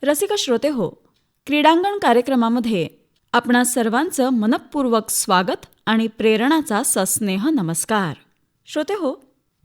रसिक श्रोते हो, क्रीडांगण कार्यक्रमामध्ये आपणा सर्वांचं मनःपूर्वक स्वागत आणि प्रेरणाचा सस्नेह नमस्कार. श्रोते हो,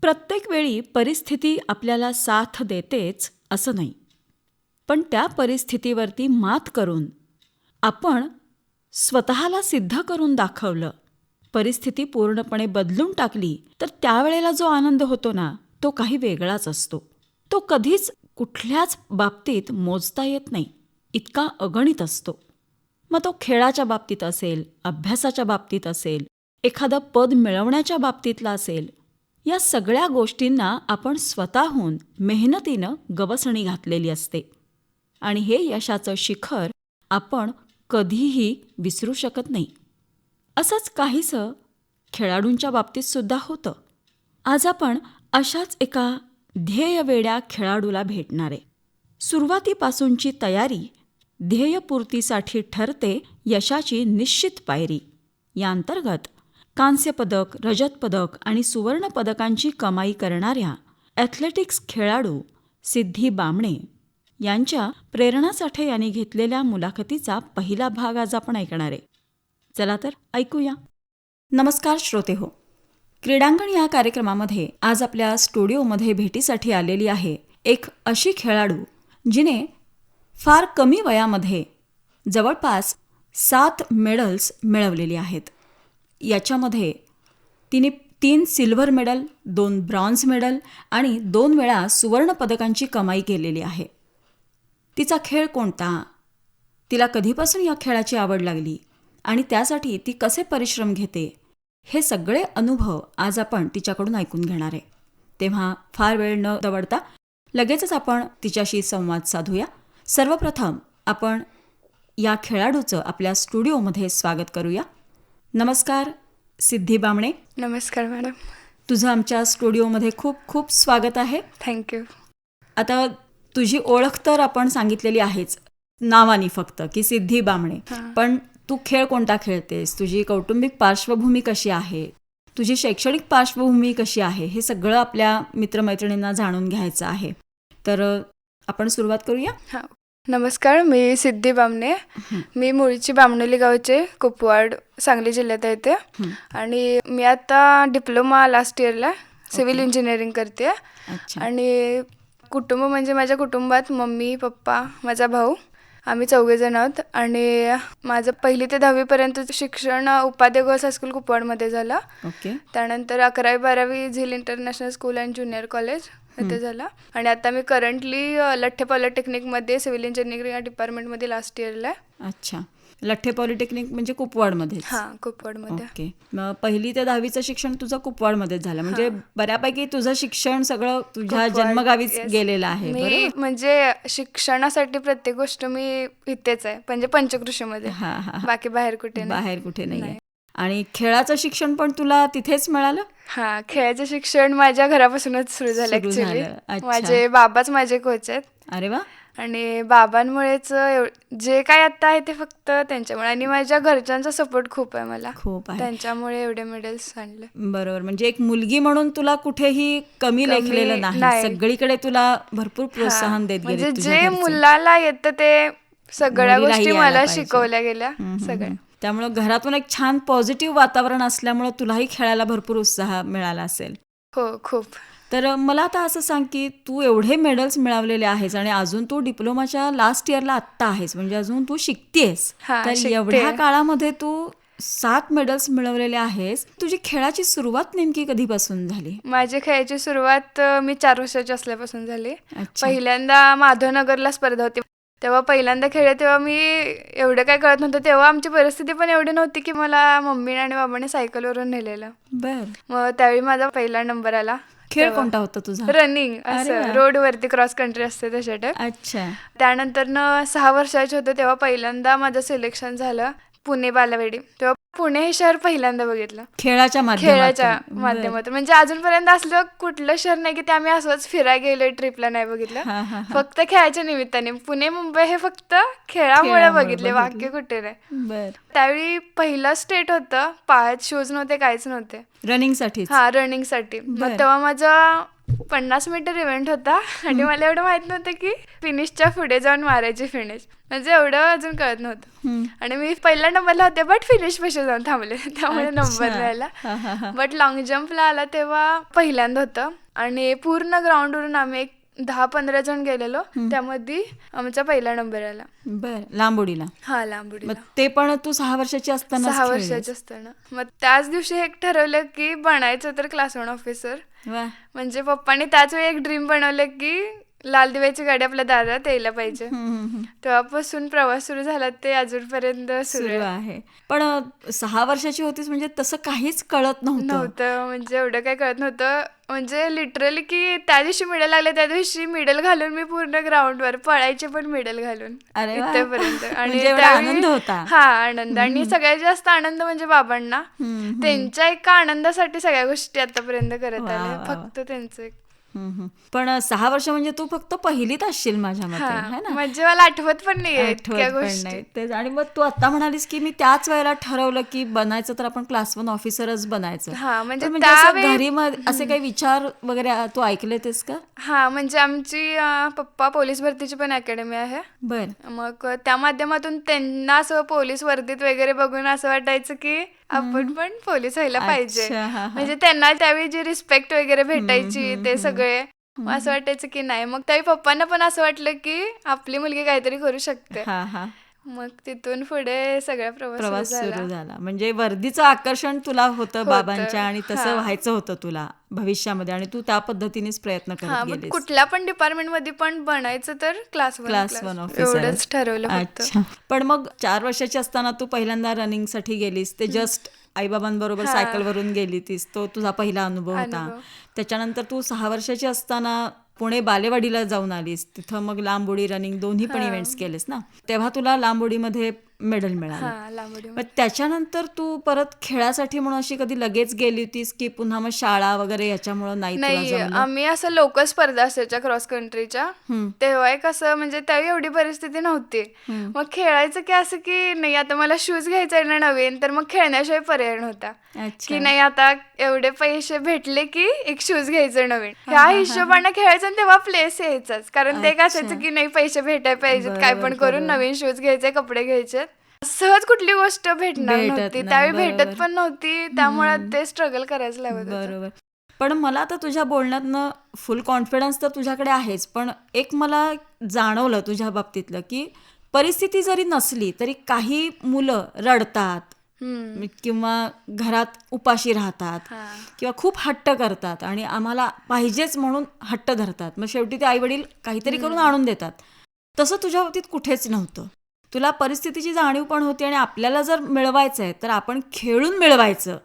प्रत्येक वेळी परिस्थिती आपल्याला साथ देतेच असं नाही, पण त्या परिस्थितीवरती मात करून आपण स्वतःला सिद्ध करून दाखवलं, परिस्थिती पूर्णपणे बदलून टाकली, तर त्यावेळेला जो आनंद होतो ना, तो काही वेगळाच असतो. तो कधीच कुठल्याच बाबतीत मोजता येत नाही, इतका अगणित असतो. मग तो खेळाच्या बाबतीत असेल, अभ्यासाच्या बाबतीत असेल, एखादं पद मिळवण्याच्या बाबतीतला असेल, या सगळ्या गोष्टींना आपण स्वतःहून मेहनतीनं गवसणी घातलेली असते. आणि हे यशाचं शिखर आपण कधीही विसरू शकत नाही. असंच काहीसं खेळाडूंच्या बाबतीतसुद्धा होतं. आज आपण अशाच एका ध्येयवेड्या खेळाडूला भेटणार आहे. सुरुवातीपासूनची तयारी ध्येयपूर्तीसाठी ठरते यशाची निश्चित पायरी. या अंतर्गत कांस्यपदक, रजतपदक आणि सुवर्णपदकांची कमाई करणाऱ्या ॲथलेटिक्स खेळाडू सिद्धी बामणे यांच्या प्रेरणा साठे यांनी घेतलेल्या मुलाखतीचा पहिला भाग आज आपण ऐकणार आहे. चला तर ऐकूया. नमस्कार श्रोते हो, क्रीडांगण या कार्यक्रमामध्ये आज आपल्या स्टुडिओमध्ये भेटीसाठी आलेली आहे एक अशी खेळाडू जिने फार कमी वयामध्ये जवळपास 7 मेडल्स मिळवलेली आहेत. याच्यामध्ये तिने 3 सिल्व्हर मेडल, 2 ब्रॉन्झ मेडल आणि 2 वेळा सुवर्णपदकांची कमाई केलेली आहे. तिचा खेळ कोणता, तिला कधीपासून या खेळाची आवड लागली आणि त्यासाठी ती कसे परिश्रम घेते, हे सगळे अनुभव आज आपण तिच्याकडून ऐकून घेणार आहे. तेव्हा फार वेळ न दवडता लगेचच आपण तिच्याशी संवाद साधूया. सर्वप्रथम आपण या खेळाडूचं आपल्या स्टुडिओमध्ये स्वागत करूया. नमस्कार सिद्धी बामणे. नमस्कार मॅडम. तुझं आमच्या स्टुडिओमध्ये खूप खूप स्वागत आहे. थँक्यू. आता तुझी ओळख तर आपण सांगितलेली आहेच नावानी फक्त, की सिद्धी बामणे, पण तू खेळ कोणता खेळतेस, तुझी कौटुंबिक पार्श्वभूमी कशी आहे, तुझी शैक्षणिक पार्श्वभूमी कशी आहे, हे सगळं आपल्या मित्रमैत्रिणींना जाणून घ्यायचं आहे. तर आपण सुरुवात करूया. हां, नमस्कार. मी सिद्धी बामणे. मी मूळची बामणोली गावचे, कुपवाड, सांगली जिल्ह्यात येते. आणि मी आता डिप्लोमा लास्ट इयरला सिव्हिल इंजिनिअरिंग करते. आणि कुटुंब म्हणजे माझ्या कुटुंबात मम्मी, पप्पा, माझा भाऊ, आम्ही 4 जण आहोत. आणि माझं 1ली ते 10वीपर्यंत शिक्षण उपाध्ये गर्ल्स हायस्कूल कुपवाडमध्ये झालं. त्यानंतर 11वी 12वी झील international school and junior college इथे झाला. आणि आता मी करंटली लठ्ठे पॉलिटेक्निकमध्ये सिव्हिल इंजिनिअरिंग या डिपार्टमेंटमध्ये लास्ट इयरला आहे. अच्छा, लठ्ठे पॉलिटेक्निक म्हणजे कुपवाडमध्ये? हां, कुपवाडमध्ये. ओके. मग 1ली ते 10वीचं शिक्षण तुझं कुपवाडमध्येच झालं, म्हणजे बऱ्यापैकी तुझं शिक्षण सगळं तुझ्या जन्मगावीच गेलेलं आहे. मी म्हणजे शिक्षणासाठी प्रत्येक गोष्ट मी इथेच आहे, म्हणजे पंचकृषीमध्ये, बाकी बाहेर कुठे नाही. आणि खेळाचं शिक्षण पण तुला तिथेच मिळालं? हां, खेळाचं शिक्षण माझ्या घरापासूनच सुरू झालं ॲक्च्युली. माझे बाबाच माझे कोच आहेत. अरे वा. आणि बाबांमुळेच जे काय आता आहे ते फक्त त्यांच्यामुळे, आणि माझ्या घरच्यांचा सपोर्ट खूप आहे मला, खूप आहे. त्यांच्यामुळे एवढे मेडल्स आणले. बरोबर, म्हणजे एक मुलगी म्हणून तुला कुठेही कमी लेखलेलं नाही, सगळीकडे तुला भरपूर प्रोत्साहन देत गेले. म्हणजे जे मुलाला येतं ते सगळ्या गोष्टी मला शिकवल्या गेल्या सगळ्या. त्यामुळं घरातून एक छान पॉझिटिव्ह वातावरण असल्यामुळं तुलाही खेळायला भरपूर उत्साह मिळाला असेल. हो, खूप. तर मला आता असं सांग की तू एवढे मेडल्स मिळवलेले आहेस आणि अजून तू डिप्लोमाच्या लास्ट इयरला आत्ता आहेस, म्हणजे अजून तू शिकतेस. तर एवढ्या काळामध्ये तू 7 मेडल्स मिळवलेले आहेस. तुझी खेळाची सुरुवात नेमकी कधीपासून झाली? माझी खेळाची सुरुवात मी 4 वर्षाची असल्यापासून झाली. पहिल्यांदा माधवनगरला स्पर्धा होती, तेव्हा पहिल्यांदा खेळले. तेव्हा मी एवढं काय कळत नव्हतं. तेव्हा आमची परिस्थिती पण एवढी नव्हती की मला मम्मी आणि बाबांनी सायकलवरून नेलेलं. मग त्यावेळी माझा पहिला नंबर आला. खेळ कोणता होता तुझा? रनिंग, असं रोडवरती क्रॉस कंट्री असते तशा टाईप. अच्छा. त्यानंतर 6 वर्षाचे होते तेव्हा पहिल्यांदा माझं सिलेक्शन झालं पुणे बालेवाडी. तेव्हा पुणे हे शहर पहिल्यांदा बघितलं खेळाच्या माध्यमातून. म्हणजे अजूनपर्यंत असलं कुठलं शहर नाही की ते आम्ही असंच फिरायला गेलो, ट्रिपला नाही बघितलं. फक्त खेळाच्या निमित्ताने पुणे मुंबई हे फक्त खेळामुळे बघितले, बाकी कुठे नाही. त्यावेळी पहिलं स्टेट होतं, पायात शूज नव्हते, काहीच नव्हते रनिंगसाठी. रनिंगसाठी. मग तेव्हा माझं 50 मीटर इव्हेंट होता आणि मला एवढं माहित नव्हतं की फिनिशच्या पुढे जाऊन मारायची फिनिश, म्हणजे एवढं अजून कळत नव्हतं. आणि मी पहिल्या नंबरला होते बट फिनिश पेशी जाऊन थांबले, त्यामुळे नंबर मिळाला. बट लॉंग जम्पला आला तेव्हा पहिल्यांदा होतं आणि पूर्ण ग्राउंडवरून आम्ही एक 10-15 जण गेलेलो, त्यामध्ये आमचा पहिला नंबर आला. बर, लांब उडीला. हा, लांब उडीला. मग ते पण तू 6 वर्षाची असताना 6 वर्षाची असताना. मग त्याच दिवशी एक ठरवलं की बनायचं तर क्लास 1 ऑफिसर. म्हणजे पप्पांनी त्याच वेळी एक ड्रीम बनवलं की लाल दिव्याची गाडी आपल्या दारात यायला पाहिजे. तेव्हापासून प्रवास सुरू झाला, ते अजूनपर्यंत सुरू आहे. पण 6 वर्षाची होतीस म्हणजे तसं काहीच कळत नव्हतं. म्हणजे एवढं काही कळत नव्हतं. म्हणजे लिटरली की त्या दिवशी मिडल लागले, त्या दिवशी मिडल घालून मी पूर्ण ग्राउंडवर पळायचे, पण मिडल घालून इथेपर्यंत. आणि आनंद होता. हा, आनंद. आणि सगळ्यात जास्त आनंद म्हणजे बाबांना, त्यांच्या एका आनंदासाठी सगळ्या गोष्टी आतापर्यंत करत आले, फक्त त्यांचं. पण 6 वर्ष म्हणजे तू फक्त पहिलीत असशील माझ्या मते. म्हणजे मला आठवत पण नाही. आणि मग तू आता म्हणालीस की मी त्याच वेळेला ठरवलं की बनायचं तर आपण क्लास 1 ऑफिसरच बनायचं. म्हणजे घरी असे काही विचार वगैरे तू ऐकले तेस का? हा, म्हणजे आमची पप्पा पोलीस भरतीची पण अकॅडमी आहे. बर. मग त्या माध्यमातून त्यांना असं पोलीस वर्दीत वगैरे बघून असं वाटायचं की आपण पण पोलीस व्हायला पाहिजे. म्हणजे त्यांना त्यावेळी जी रिस्पेक्ट वगैरे भेटायची, ते सगळे असं वाटायचं की नाही. मग त्यावेळी पप्पांना पण असं वाटलं की आपली मुलगी काहीतरी करू शकते. मग तिथून पुढे सगळा प्रवास सुरू झाला. म्हणजे वर्दीचं आकर्षण तुला होतं बाबांच्या, आणि तसं व्हायचं होतं तुला भविष्यामध्ये, आणि तू त्या पद्धतीनेच प्रयत्न करत गेलीस. कुठल्या पण डिपार्टमेंट मध्ये पण बनायचं तर क्लास 1 ऑफिसर ठरवलं. अच्छा. पण मग 4 वर्षाची असताना तू पहिल्यांदा रनिंग साठी गेलीस, ते जस्ट आईबाबांबरोबर सायकलवरून गेली तीस, तो तुझा पहिला अनुभव होता. त्याच्यानंतर तू 6 वर्षाची असताना पुणे बालेवाडीला जाऊन आलीस, तिथं मग लांब उडी, रनिंग दोन्ही पण इव्हेंट्स केलेस ना, तेव्हा तुला लांब उडीमध्ये मेडल मिळालं. मग त्याच्यानंतर तू परत खेळासाठी म्हणून अशी कधी लगेच गेली होतीस की पुन्हा मग शाळा वगैरे याच्यामुळे नाही? आम्ही असं लोकल स्पर्धा असायच्या क्रॉस कंट्रीच्या, तेव्हा एक असं म्हणजे त्यावेळी एवढी परिस्थिती नव्हती. मग खेळायचं की असं की नाही आता मला शूज घ्यायचा आहे ना नवीन, तर मग खेळण्याशिवाय पर्याय नव्हता की नाही आता एवढे पैसे भेटले की एक शूज घ्यायचं नवीन, ह्या हिशोबाने खेळायचं. आणि तेव्हा प्लेस यायचाच, कारण ते काय असायचं की नाही पैसे भेटायला पाहिजेत, काय पण करून नवीन शूज घ्यायचे, कपडे घ्यायचे. सहज कुठली गोष्ट भेटणार नव्हती, त्यावेळी भेटत पण नव्हती, त्यामुळे ते स्ट्रगल करायचं लागत. बरोबर. पण मला आता तुझ्या बोलण्यातनं फुल कॉन्फिडन्स तर तुझ्याकडे आहेच, पण एक मला जाणवलं तुझ्या बाबतीतलं की परिस्थिती जरी नसली तरी काही मुलं रडतात किंवा घरात उपाशी राहतात किंवा खूप हट्ट करतात आणि आम्हाला पाहिजेच म्हणून हट्ट धरतात. मग शेवटी ते आईवडील काहीतरी करून आणून देतात. तसं तुझ्या बाबतीत कुठेच नव्हतं. तुला परिस्थितीची जाणीव पण होती आणि आपल्याला जर मिळवायचं आहे तर आपण खेळून मिळवायचं,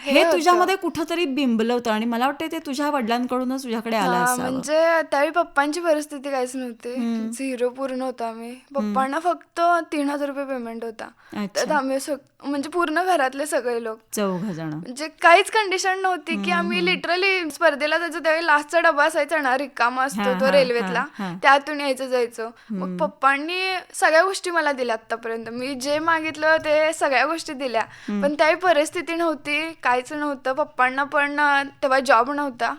हे तुझ्यामध्ये कुठंतरी बिंबलं होतं. आणि मला वाटतं ते तुझ्या वडिलांकडूनच तुझ्याकडे आलं असावं. म्हणजे त्यावेळी पप्पांची परिस्थिती काहीच नव्हती, 0 पूर्ण होता. आम्ही पप्पांना फक्त 3,000 रुपये पेमेंट होता. तर आम्ही म्हणजे पूर्ण घरातले सगळे लोक 4 जण, म्हणजे काहीच कंडिशन नव्हती की आम्ही लिटरली स्पर्धेला जायचो. त्यावेळी लास्टचा डबा असायचा ना, रिकामा असतो तो रेल्वेतला, त्यातून यायचं जायचं. मग पप्पांनी सगळ्या गोष्टी मला दिल्या. आतापर्यंत मी जे मागितलं ते सगळ्या गोष्टी दिल्या, पण त्यावेळी परिस्थिती नव्हती, काहीच नव्हतं. पप्पांना पण तेव्हा जॉब नव्हता,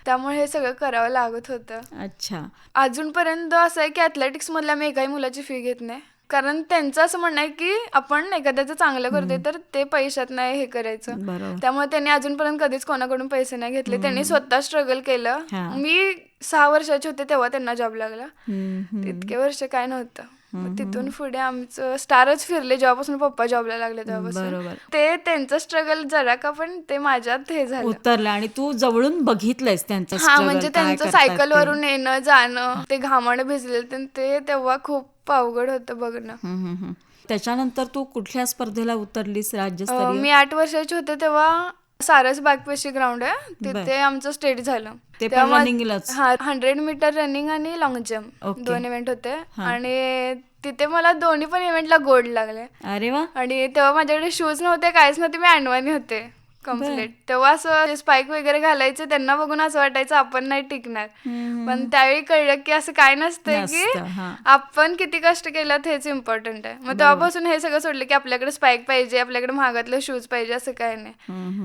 त्यामुळे हे सगळं करावं लागत होतं. अच्छा. अजूनपर्यंत असं आहे की ॲथलेटिक्स मधल्या मी एकाही मुलाची फी घेत नाही, कारण त्यांचं असं म्हणणं आहे की आपण एखाद्याचं चांगलं करतोय तर ते पैशात नाही हे करायचं. त्यामुळे त्यांनी अजूनपर्यंत कधीच कोणाकडून पैसे नाही घेतले. त्यांनी स्वतः स्ट्रगल केलं. मी 6 वर्षाचे होते तेव्हा त्यांना जॉब लागला, इतके वर्ष काय नव्हतं. तिथून पुढे आमचं स्टारच फिरले जेव्हापासून पप्पा जॉबला लागले तेव्हापासून. ते त्यांचं स्ट्रगल जरा का पण ते माझ्यात हे झालं, उतरलं. आणि तू जवळून बघितलंयस त्यांचं. म्हणजे त्यांचं सायकलवरून येणं जाणं, ते घामाने भिजलेलं, ते तेव्हा खूप अवघड होतं बघणं. त्याच्यानंतर तू कुठल्या स्पर्धेला उतरलीस राज्यस्तरीय? मी 8 वर्षाची होते तेव्हा सारस बागपेशी ग्राउंड आहे, तिथे आमचं स्टेट झालं. 100 मीटर रनिंग आणि लॉंग जम्प 2 इव्हेंट होते. आणि तिथे मला दोन्ही पण इव्हेंटला गोल्ड लागले. अरे वा. आणि तेव्हा माझ्याकडे शूज नव्हते, काहीच नव्हते, मी अनवानी होते. कम्प्लीट. तेव्हा असं स्पाइक वगैरे घालायचे, त्यांना बघून असं वाटायचं आपण नाही टिकणार. पण त्यावेळी कळलं की असं काय नसतंय, की नसतं, हां. आपण किती कष्ट केलं हेच इम्पॉर्टंट आहे. मग तेव्हापासून हे सगळं सोडलं की आपल्याकडे स्पाइक पाहिजे, आपल्याकडे महागातले शूज पाहिजे, असं काय नाही.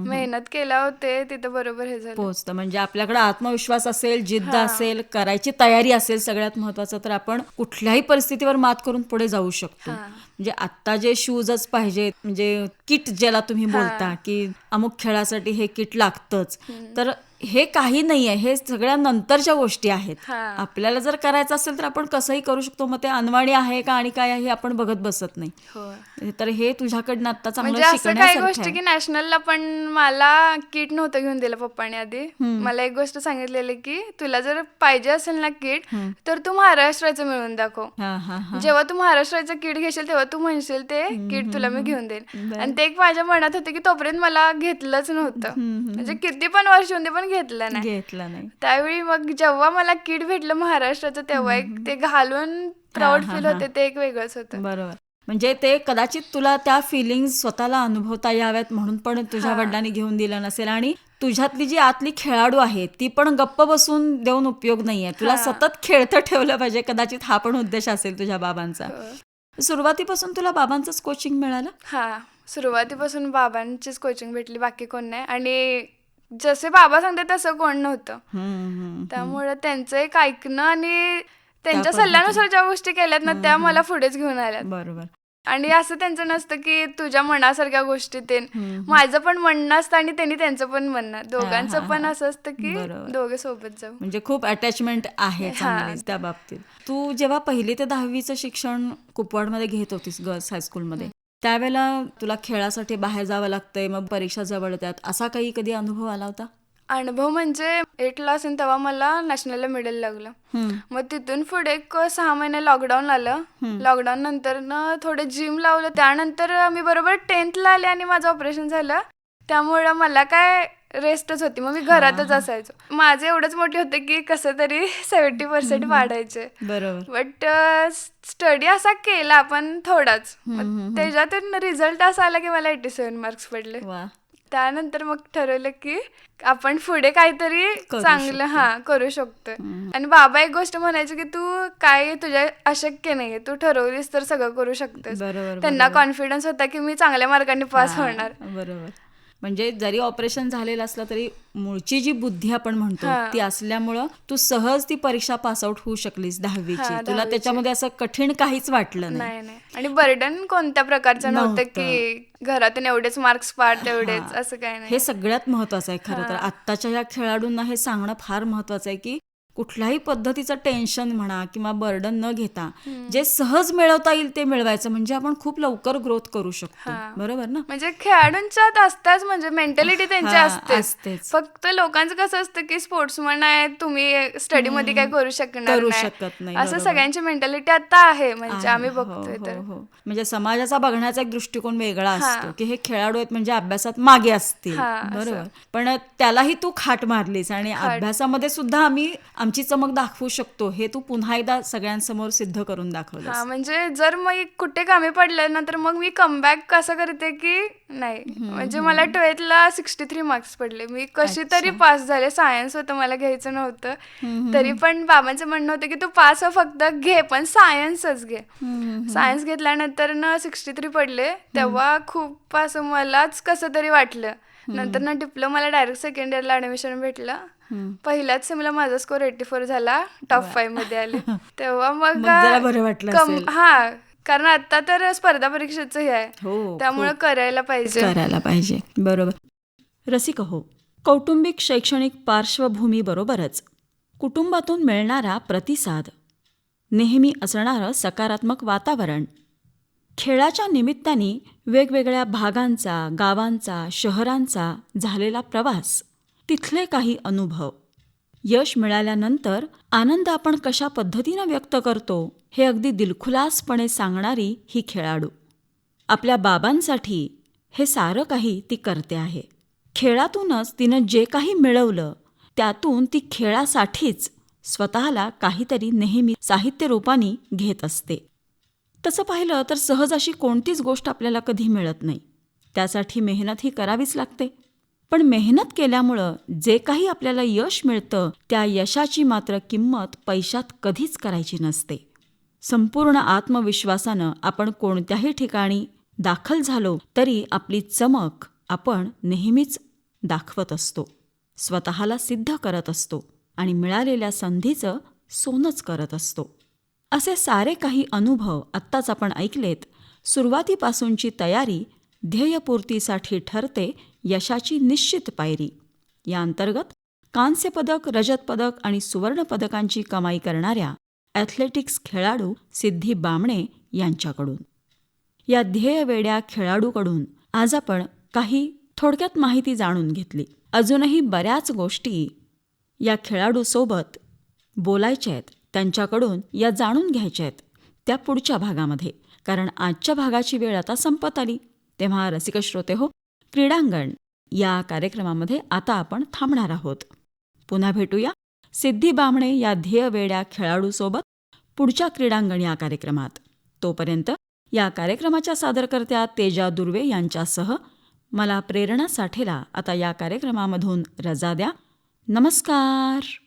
मेहनत केला होते तिथं बरोबर हे झालं. पोहोचतं. म्हणजे आपल्याकडे आत्मविश्वास असेल, जिद्द असेल, करायची तयारी असेल, सगळ्यात महत्वाचं तर आपण कुठल्याही परिस्थितीवर मात करून पुढे जाऊ शकतो. म्हणजे आता जे शूजच पाहिजे, म्हणजे किट ज्याला तुम्ही बोलता की अमुक खेळासाठी हे किट लागतंच, तर हे काही नाही आहे, हे सगळ्या नंतरच्या गोष्टी आहेत. आपल्याला जर करायचं असेल तर आपण कसंही करू शकतो. मग ते अनवाणी आहे का आणि काय आहे हे आपण बघत बसत नाही. तर हे तुझ्याकडनं आता चांगलं म्हणजे असं काही शिकण्यासारखं गोष्टी की आहे. नॅशनलला पण मला किट नव्हतं घेऊन दिलं पप्पाने आधी. मला एक गोष्ट सांगितलेली की तुला जर पाहिजे असेल ना किट, तर तू महाराष्ट्राचं मिळवून दाखव. जेव्हा तू महाराष्ट्राचं किट घेशील तेव्हा तू म्हणशील ते किट तुला मी घेऊन देईन. आणि ते एक माझ्या मनात होते की तोपर्यंत मला घेतलंच नव्हतं. म्हणजे किती पण वर्ष होते पण घेतलं नाही. त्यावेळी मग जेव्हा मला किट भेटलं महाराष्ट्राचं, तेव्हा एक ते घालून प्राऊड फील होते, ते एक वेगळंच होतं. बरोबर. म्हणजे ते कदाचित तुला त्या फिलिंग स्वतःला अनुभवता याव्यात म्हणून पण तुझ्या वडिलांनी घेऊन दिलं नसेल. आणि तुझ्यातली जी आतली खेळाडू आहे ती पण गप्प बसून देऊन उपयोग नाहीये. तुला सतत खेळतं ठेवलं पाहिजे. कदाचित हा पण उद्देश असेल तुझ्या बाबांचा. सुरुवातीपासून तुला बाबांचंच कोचिंग मिळालं? हा, सुरुवातीपासून बाबांचीच कोचिंग भेटली, बाकी कोण नाही. आणि जसे बाबा सांगतात तसं कोण नव्हतं. त्यामुळे त्यांचं एक ऐकणं आणि त्यांच्या सल्ल्यानुसार ज्या गोष्टी केल्यात ना त्या मला पुढेच घेऊन आल्यात. बरोबर. आणि असं त्यांचं नसतं की तुझ्या मनासारख्या गोष्टी ते, माझं पण म्हणणं असतं आणि त्यांनी त्यांचं पण म्हणणं, दोघांचं पण असं असतं की दोघे सोबत जाऊ. म्हणजे खूप अटॅचमेंट आहे चांगली त्या बाबतीत. तू जेव्हा 1ली ते 10वीचं शिक्षण कुपवाडमध्ये घेत होतीस गर्ल्स हायस्कूलमध्ये, त्यावेळेला तुला खेळासाठी बाहेर जावं लागतंय, मग परीक्षा जवळ येतात, असा काही कधी अनुभव आला होता? अनुभव म्हणजे 8ला असेल तेव्हा मला नॅशनलला मेडल लागलं. मग तिथून पुढे 6 महिने लॉकडाऊन आलं. लॉकडाऊन नंतर थोडे जिम लावलं. त्यानंतर मी बरोबर 10thला आले आणि माझं ऑपरेशन झालं. त्यामुळं मला काय रेस्टच होती. मग मी घरातच असायचो. माझे एवढंच मोठे होते की कसं तरी 70% वाढायचे. बरोबर. बट स्टडी असा केला पण थोडाच. त्याच्यातून रिझल्ट असा आला की मला 87 मार्क्स पडले. त्यानंतर मग ठरवलं की आपण पुढे काहीतरी चांगलं करू शकतोय. आणि बाबा एक गोष्ट म्हणायची की तू काय तुझ्या अशक्य नाहीये, तू ठरवलीस तर सगळं करू शकतेस. त्यांना कॉन्फिडन्स होता की मी चांगल्या मार्कांनी पास होणार. बरोबर. म्हणजे जरी ऑपरेशन झालेलं असलं तरी मूळची जी बुद्धी आपण म्हणतो ती असल्यामुळं तू सहज ती परीक्षा पासआउट होऊ शकलीस 10वीची. तुला त्याच्यामध्ये असं कठीण काहीच वाटलं नाही. आणि बर्डन कोणत्या प्रकारचं नव्हतं की घरातून एवढेच मार्क्स पाड तेवढेच, असं काय नाही. हे सगळ्यात महत्वाचं आहे खरं तर. आत्ताच्या या खेळाडूंना हे सांगणं फार महत्वाचं आहे की कुठल्याही पद्धतीचं टेन्शन म्हणा किंवा बर्डन न घेता जे सहज मिळवता येईल ते मिळवायचं, म्हणजे आपण खूप लवकर ग्रोथ करू शकतो. बरोबर ना? म्हणजे खेळाडूंच्यात असताच, म्हणजे मेंटॅलिटी त्यांची असतेच. फक्त लोकांचं कसं असतं की स्पोर्ट्समन आहे, तुम्ही स्टडी मध्ये काय करू शकत नाही, असं सगळ्यांची मेंटॅलिटी आता आहे. म्हणजे आम्ही बघतोय तर म्हणजे समाजाचा बघण्याचा एक दृष्टिकोन वेगळा असतो की हे खेळाडू आहेत म्हणजे अभ्यासात मागे असतील. बरोबर. पण त्यालाही तू खाट मारलीस आणि अभ्यासामध्ये सुद्धा आमची चमक दाखवू शकतो हे तू पुन्हा एकदा सगळ्यांसमोर सिद्ध करून दाखवलं. म्हणजे जर मग कुठे कमी पडलं ना तर मग मी कमबॅक कसं करते की नाही, म्हणजे मला 12thला 63 मार्क्स पडले. मी कशी तरी पास झाले. सायन्स होतं, मला घ्यायचं नव्हतं. तरी पण बाबांचं म्हणणं होतं की तू पास हो, फक्त घे पण सायन्सच घे. सायन्स घेतल्यानंतर 63 पडले. तेव्हा खूप असं मलाच कसं तरी वाटलं. नंतर डिप्लोमाला डायरेक्ट सेकंड इयरला ऍडमिशन भेटलं. पहिल्याच सेमला माझा स्कोर 84 झाला, टॉप 5 मध्ये आले. तेव्हा मग बरं वाटलं. कारण आता तर स्पर्धा परीक्षेचं हे आहे, त्यामुळे करायला पाहिजे. बरोबर. रसिक हो, कौटुंबिक शैक्षणिक पार्श्वभूमीबरोबरच कुटुंबातून मिळणारा प्रतिसाद, नेहमी असणारं सकारात्मक वातावरण, खेळाच्या निमित्ताने वेगवेगळ्या भागांचा, गावांचा, शहरांचा झालेला प्रवास, तिथले काही अनुभव, यश मिळाल्यानंतर आनंद आपण कशा पद्धतीनं व्यक्त करतो हे अगदी दिलखुलासपणे सांगणारी ही खेळाडू. आपल्या बाबांसाठी हे सारं काही ती करते आहे. खेळातूनच तिनं जे काही मिळवलं त्यातून ती खेळासाठीच स्वतःला काहीतरी नेहमी साहित्य रूपाने घेत असते. तसं पाहिलं तर सहज अशी कोणतीच गोष्ट आपल्याला कधी मिळत नाही. त्यासाठी मेहनत ही करावीच लागते. पण मेहनत केल्यामुळं जे काही आपल्याला यश मिळतं त्या यशाची मात्र किंमत पैशात कधीच करायची नसते. संपूर्ण आत्मविश्वासानं आपण कोणत्याही ठिकाणी दाखल झालो तरी आपली चमक आपण नेहमीच दाखवत असतो, स्वतःला सिद्ध करत असतो आणि मिळालेल्या संधीचं सोनंच करत असतो. असे सारे काही अनुभव आत्ताच आपण ऐकलेत. सुरुवातीपासूनची तयारी ध्येयपूर्तीसाठी ठरते यशाची निश्चित पायरी. या अंतर्गत कांस्यपदक, रजतपदक आणि सुवर्णपदकांची कमाई करणाऱ्या ॲथलेटिक्स खेळाडू सिद्धी बामणे यांच्याकडून, या ध्येयवेड्या खेळाडूकडून आज आपण काही थोडक्यात माहिती जाणून घेतली. अजूनही बऱ्याच गोष्टी या खेळाडूसोबत बोलायच्या आहेत, त्यांच्याकडून या जाणून घ्यायच्या आहेत त्या पुढच्या भागामध्ये, कारण आजच्या भागाची वेळ आता संपत आली. तेव्हा रसिक श्रोते हो, क्रीडांगण या कार्यक्रमामध्ये आता आपण थांबणार आहोत. पुन्हा भेटूया सिद्धी बामणे या ध्येयवेड्या खेळाडूसोबत पुढच्या क्रीडांगण या कार्यक्रमात. तोपर्यंत या कार्यक्रमाच्या सादरकर्त्या तेजा दुर्वे यांच्यासह मला प्रेरणा साठेला आता या कार्यक्रमामधून रजा द्या. नमस्कार.